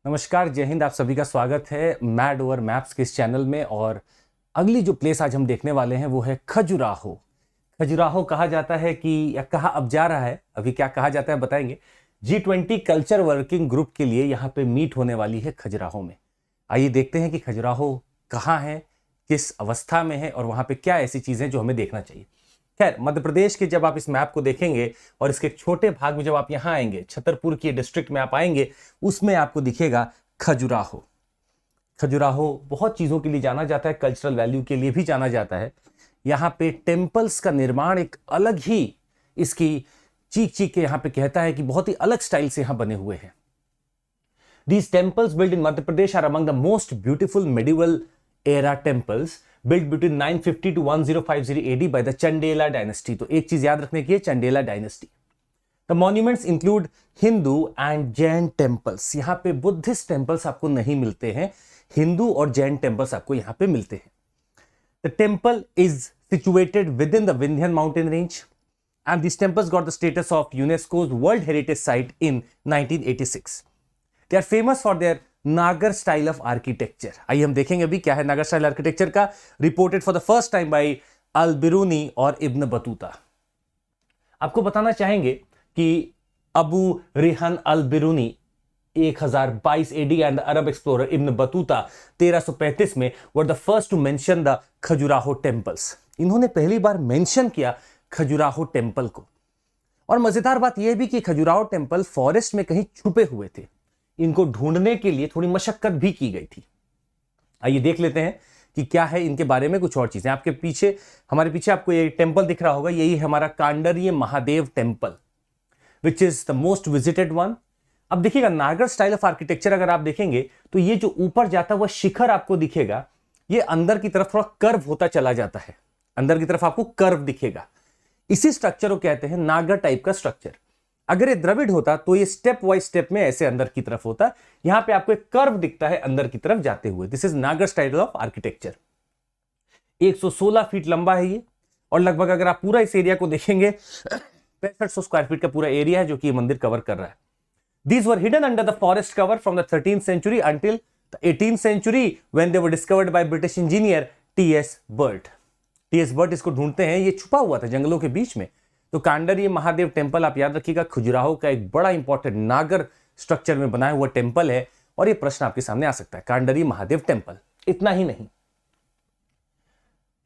नमस्कार, जय हिंद। आप सभी का स्वागत है मैड ओवर मैप्स के इस चैनल में। और अगली जो प्लेस आज हम देखने वाले हैं वो है खजुराहो। खजुराहो कहा जाता है कि या कहा अब जा रहा है, अभी क्या कहा जाता है बताएंगे। G20 कल्चर वर्किंग ग्रुप के लिए यहाँ पे मीट होने वाली है खजुराहो में। आइए देखते हैं कि खजुराहो कहाँ है, किस अवस्था में है और वहाँ पे क्या ऐसी चीज़ें जो हमें देखना चाहिए। खैर, मध्य प्रदेश के जब आप इस मैप को देखेंगे और इसके छोटे भाग में जब आप यहाँ आएंगे, छतरपुर की डिस्ट्रिक्ट में आप आएंगे, उसमें आपको दिखेगा खजुराहो। खजुराहो बहुत चीज़ों के लिए जाना जाता है, कल्चरल वैल्यू के लिए भी जाना जाता है। यहाँ पे टेम्पल्स का निर्माण एक अलग ही इसकी चीख चीख के यहाँ पे कहता है कि बहुत ही अलग स्टाइल से यहाँ बने हुए हैं। These temples built in Madhya Pradesh are among the most beautiful medieval era temples built between 950 to 1050 AD by the Chandela dynasty। तो एक चीज याद रखने की है, Chandela dynasty. The monuments include Hindu and Jain temples। यहाँ पे बुद्धिस्ट टेम्पल्स आपको नहीं मिलते हैं, हिंदू और जैन टेम्पल्स आपको यहाँ पे मिलते हैं। The temple is situated within the Vindhyan mountain range and these temples got the status of UNESCO's World Heritage Site in 1986। They are famous for their Nagar style of architecture. आइए हम देखेंगे अभी क्या है नागर स्टाइल आर्किटेक्चर का, reported for the first time by Al Biruni और Ibn Battuta. आपको बताना चाहेंगे कि Abu Rayhan Al Biruni 1022 AD and the Arab explorer Ibn Battuta 1335 में were the first to mention the Khajuraho temples. इन्होंने पहली बार मेंशन किया खजुराहो टेम्पल को। और मजेदार बात यह भी कि खजुराहो टेम्पल फॉरेस्ट में कहीं छुपे हुए थे, इनको ढूंढने के लिए थोड़ी मशक्कत भी की गई थी। आइए देख लेते हैं कि क्या है इनके बारे में कुछ और चीजें। आपके पीछे, हमारे पीछे आपको ये टेम्पल दिख रहा होगा, यही है हमारा Kandariya Mahadev temple which is the most visited one. अब देखिएगा नागर स्टाइल ऑफ आर्किटेक्चर अगर आप देखेंगे तो ये जो ऊपर जाता हुआ शिखर आपको दिखेगा, ये अंदर की तरफ थोड़ा कर्व होता चला जाता है, अंदर की तरफ आपको कर्व दिखेगा। इसी स्ट्रक्चर को कहते हैं नागर टाइप का स्ट्रक्चर। अगर ये द्रविड़ होता तो ये स्टेप वाइज स्टेप में ऐसे अंदर की तरफ होता, यहां पे आपको एक कर्व दिखता है अंदर की तरफ जाते हुए। दिस इज नागर स्टाइल ऑफ आर्किटेक्चर। 116 फीट लंबा है ये और लगभग अगर आप पूरा इस एरिया को देखेंगे 6500 स्क्वायर फीट का पूरा एरिया है जो कि ये मंदिर कवर कर रहा है। These were hidden under the forest cover from the 13th century until the 18th century when they were discovered by British engineer T.S. Burt। T.S. Burt इसको ढूंढते हैं, ये छुपा हुआ था जंगलों के बीच में। तो कांडरिय महादेव टेम्पल आप याद रखिएगा, खजुराहो का एक बड़ा इंपॉर्टेंट नागर स्ट्रक्चर में बनाया हुआ टेम्पल है। और ये प्रश्न आपके सामने आ सकता है, कांडरिय महादेव टेम्पल। इतना ही नहीं,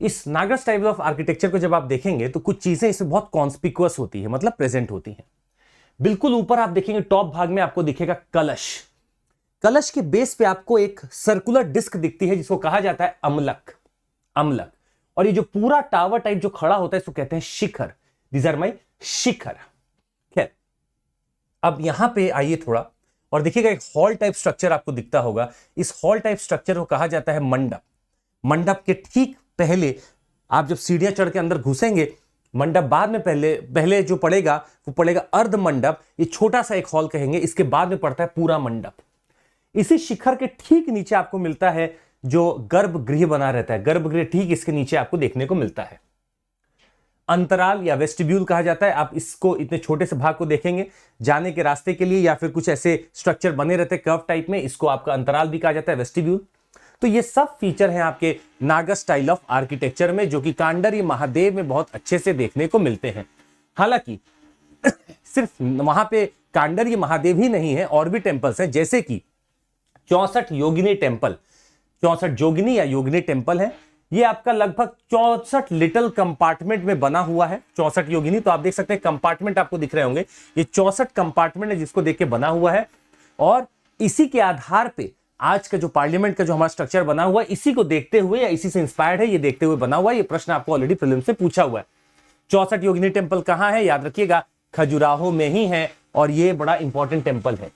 इस नागर स्टाइल ऑफ आर्किटेक्चर को जब आप देखेंगे तो कुछ चीजें इसमें बहुत कॉन्स्पिक्युअस होती है, मतलब प्रेजेंट होती हैं। बिल्कुल ऊपर आप देखेंगे टॉप भाग में आपको दिखेगा कलश। कलश के बेस पे आपको एक सर्कुलर डिस्क दिखती है जिसको कहा जाता है अमलक। अमलक। और ये जो पूरा टावर टाइप जो खड़ा होता है इसको कहते हैं शिखर। These are my शिखर। खैर, अब यहां पे आइए थोड़ा और देखिएगा एक हॉल टाइप स्ट्रक्चर आपको दिखता होगा। इस हॉल टाइप स्ट्रक्चर को कहा जाता है मंडप। मंडप के ठीक पहले आप जब सीढ़ियां चढ़ के अंदर घुसेंगे, मंडप बाद में पहले जो पड़ेगा वो पड़ेगा अर्ध मंडप। ये छोटा सा एक हॉल कहेंगे, इसके बाद में पड़ता है पूरा मंडप। इसी शिखर के ठीक नीचे आपको मिलता है जो गर्भगृह बना रहता है। गर्भगृह ठीक इसके नीचे आपको देखने को मिलता है। अंतराल या वेस्टिब्यूल कहा जाता है। आप इसको इतने छोटे से भाग को देखेंगे जाने के रास्ते के लिए, या फिर कुछ ऐसे स्ट्रक्चर बने रहते हैं कर्व टाइप में, इसको आपका अंतराल भी कहा जाता है, वेस्टिब्यूल। तो ये सब फीचर हैं आपके नागर स्टाइल ऑफ आर्किटेक्चर में जो कि कांडरिय महादेव में बहुत अच्छे से देखने को मिलते हैं। हालांकि सिर्फ वहां पे कांडरिय महादेव ही नहीं है, और भी टेम्पल्स हैं, जैसे कि 64 योगिनी टेम्पल। 64 योगिनी या योगिनी टेम्पल है। ये आपका लगभग 64 लिटिल कंपार्टमेंट में बना हुआ है। 64 योगिनी, तो आप देख सकते हैं कंपार्टमेंट आपको दिख रहे होंगे, ये 64 कंपार्टमेंट है जिसको देख के बना हुआ है। और इसी के आधार पे आज का जो पार्लियामेंट का जो हमारा स्ट्रक्चर बना हुआ है, इसी को देखते हुए या इसी से इंस्पायर्ड है, ये देखते हुए बना हुआ है। ये प्रश्न आपको ऑलरेडी प्रीलिम से पूछा हुआ है। 64 योगिनी टेम्पल कहां है, याद रखिएगा खजुराहो में ही है, और ये बड़ा इंपॉर्टेंट टेम्पल है।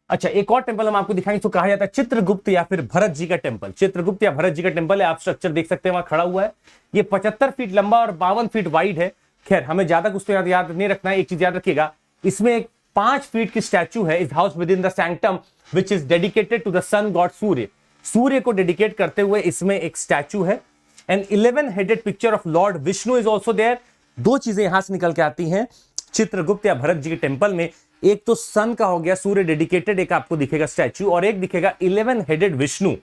अच्छा, एक और टेंपल हम आपको दिखाएंगे, तो कहा जाता है चित्रगुप्त या फिर भरत जी का टेंपल। चित्रगुप्त या भरत जी का टेंपल है, आप स्ट्रक्चर देख सकते हैं वहां खड़ा हुआ है। ये 75 फीट लंबा और 52 फीट वाइड है। खैर, हमें ज्यादा कुछ तो याद नहीं रखना है। एक चीज याद रखिएगा, इसमें एक 5 फीट की स्टैच्यू है, is house within the sanctum which is dedicated to the sun god Surya. Surya को डेडिकेट करते हुए इसमें एक स्टैच्यू है। And 11 headed picture of lord Vishnu is also there. दो चीजें यहां से निकल के आती हैं चित्रगुप्त या भरत जी के टेंपल में। एक तो सन का हो गया, सूर्य डेडिकेटेड एक आपको दिखेगा स्टैच्यू, और एक दिखेगा 11 हेडेड विष्णु।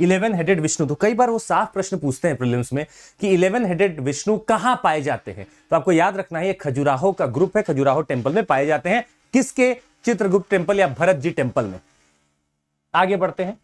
11 हेडेड विष्णु, तो कई बार वो साफ प्रश्न पूछते हैं प्रीलिम्स में कि 11 हेडेड विष्णु कहां पाए जाते हैं, तो आपको याद रखना है ये खजुराहो का ग्रुप है, खजुराहो टेम्पल में पाए जाते हैं। किसके? चित्रगुप्त टेम्पल या भरत जी टेम्पल में। आगे बढ़ते हैं,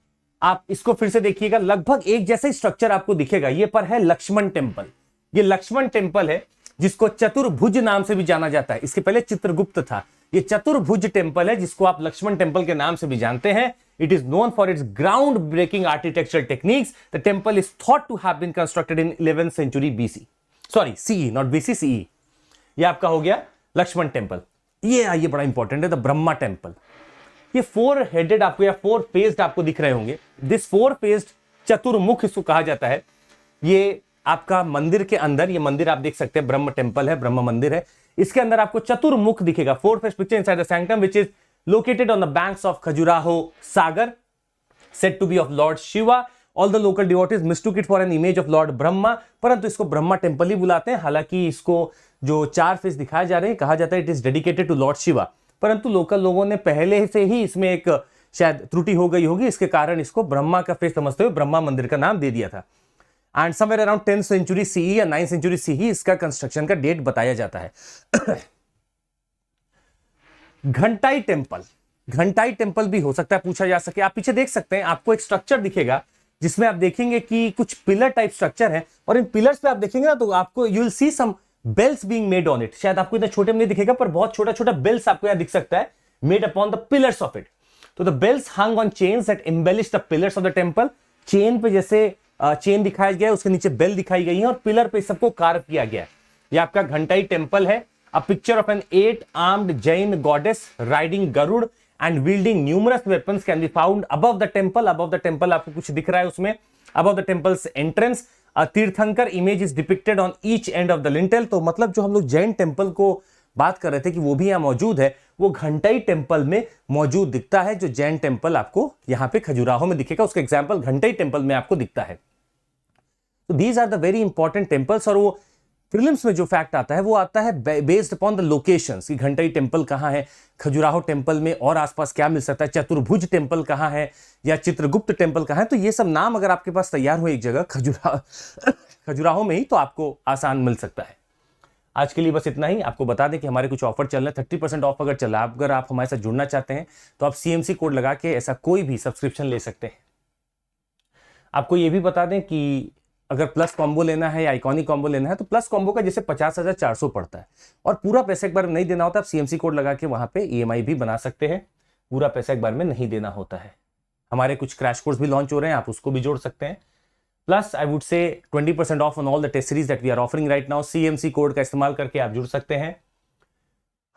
आप इसको फिर से देखिएगा, लगभग एक जैसा ही स्ट्रक्चर आपको दिखेगा। ये पर है लक्ष्मण टेम्पल, ये लक्ष्मण टेम्पल है जिसको चतुर्भुज नाम से भी जाना जाता है। इसके पहले चित्रगुप्त था, ये चतुर्भुज टेम्पल है जिसको आप लक्ष्मण टेम्पल के नाम से भी जानते हैं। It is known for its ground breaking architectural techniques. The temple is thought to have been constructed in 11th century BC, sorry CE, not BC, CE. ये आपका हो गया लक्ष्मण टेम्पल। ये बड़ा इंपॉर्टेंट है, द ब्रह्मा टेम्पल। ये 4 हेडेड आपको या 4 फेस्ड आपको दिख रहे होंगे। दिस 4 फेस्ड चतुर्मुख इसको कहा जाता है। ये आपका मंदिर के अंदर, ये मंदिर आप देख सकते हैं, ब्रह्म टेम्पल है, ब्रह्म मंदिर है। इसके अंदर आपको चतुर्मुख दिखेगा। 4 faced picture inside the sanctum which is located on the banks of Khajuraho Sagar, said to be of Lord Shiva. All the local devotees mistook it for an image of Lord Brahma, परंतु इसको Brahma temple ही बुलाते हैं। हालांकि इसको जो 4 face दिखाए जा रहे हैं, कहा जाता है it is dedicated to lord Shiva, परंतु लोकल लोगों ने पहले से ही इसमें एक शायद त्रुटि हो गई होगी, इसके कारण इसको ब्रह्मा का फेस समझते हुए ब्रह्मा मंदिर का नाम दे दिया था। And somewhere around 10th century CE या 9th सेंचुरी सीई इसका कंस्ट्रक्शन का डेट बताया जाता है। घंटाई टेम्पल, घंटाई टेम्पल भी हो सकता है पूछा जा सके। आप पीछे देख सकते हैं, आपको एक स्ट्रक्चर दिखेगा जिसमें आप देखेंगे कि कुछ पिलर टाइप स्ट्रक्चर है, और इन पिलर्स पे आप देखेंगे ना तो आपको you will see some bells being made on it. शायद आपको इतना छोटे में नहीं दिखेगा, पर बहुत छोटा छोटा बेल्स आपको यहां दिख सकता है, made upon the pillars of it. तो the bells hung on chains that embellish the pillars of the temple. Chain पे जैसे चेन दिखाया गया है, उसके नीचे बेल दिखाई गई है, और पिलर पे सबको कार्व किया गया है। ये आपका घंटाई टेम्पल है। A picture of an 8-armed Jain goddess riding Garuda and wielding numerous weapons can be found above the temple. Above the temple आपको कुछ दिख रहा है उसमें, above the temple's entrance a तीर्थंकर image is depicted on each end of the lintel। तो मतलब जो हम लोग जैन टेम्पल को बात कर रहे थे कि वो भी यहाँ मौजूद है, वो घंटाई टेम्पल में मौजूद दिखता है। जो जैन टेम्पल आपको यहाँ पे खजुराहो में दिखेगा, उसका एग्जाम्पल घंटाई टेम्पल में आपको दिखता है। तो these are the very important temples. और वो प्रीलिम्स में जो फैक्ट आता है वो आता है बेस्ड अपॉन द लोकेशंस कि घंटाई टेम्पल कहाँ है, खजुराहो टेम्पल में और आसपास क्या मिल सकता है, चतुर्भुज टेम्पल कहाँ है, या चित्रगुप्त टेम्पल कहाँ है। तो ये सब नाम अगर आपके पास तैयार हो एक जगह खजुराहो में ही, तो आपको आसान मिल सकता है। आज के लिए बस इतना ही। आपको बता दें कि हमारे कुछ ऑफर चल रहे हैं, 30% ऑफ अगर चल रहा है। अगर आप हमारे साथ जुड़ना चाहते हैं तो आप CMC कोड लगा के ऐसा कोई भी सब्सक्रिप्शन ले सकते हैं। आपको ये भी बता दें कि अगर प्लस कॉम्बो लेना है या आइकॉनिक कॉम्बो लेना है तो प्लस कॉम्बो का जैसे 50,400 पड़ता है, और पूरा पैसा एक बार नहीं देना होता। आप CMC कोड लगा के वहां पे EMI भी बना सकते हैं, पूरा पैसा एक बार में नहीं देना होता है। हमारे कुछ क्रैश कोर्स भी लॉन्च हो रहे हैं, आप उसको भी जोड़ सकते हैं। Plus I would say 20% off on all the test series that we are offering right now. CMC code का इस्तेमाल करके आप जुड़ सकते हैं।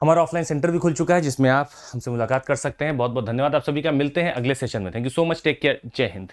हमारा ऑफलाइन सेंटर भी खुल चुका है जिसमें आप हमसे मुलाकात कर सकते हैं। बहुत बहुत धन्यवाद आप सभी का। मिलते हैं अगले सेशन में। Thank you so much, take care, जय हिंद।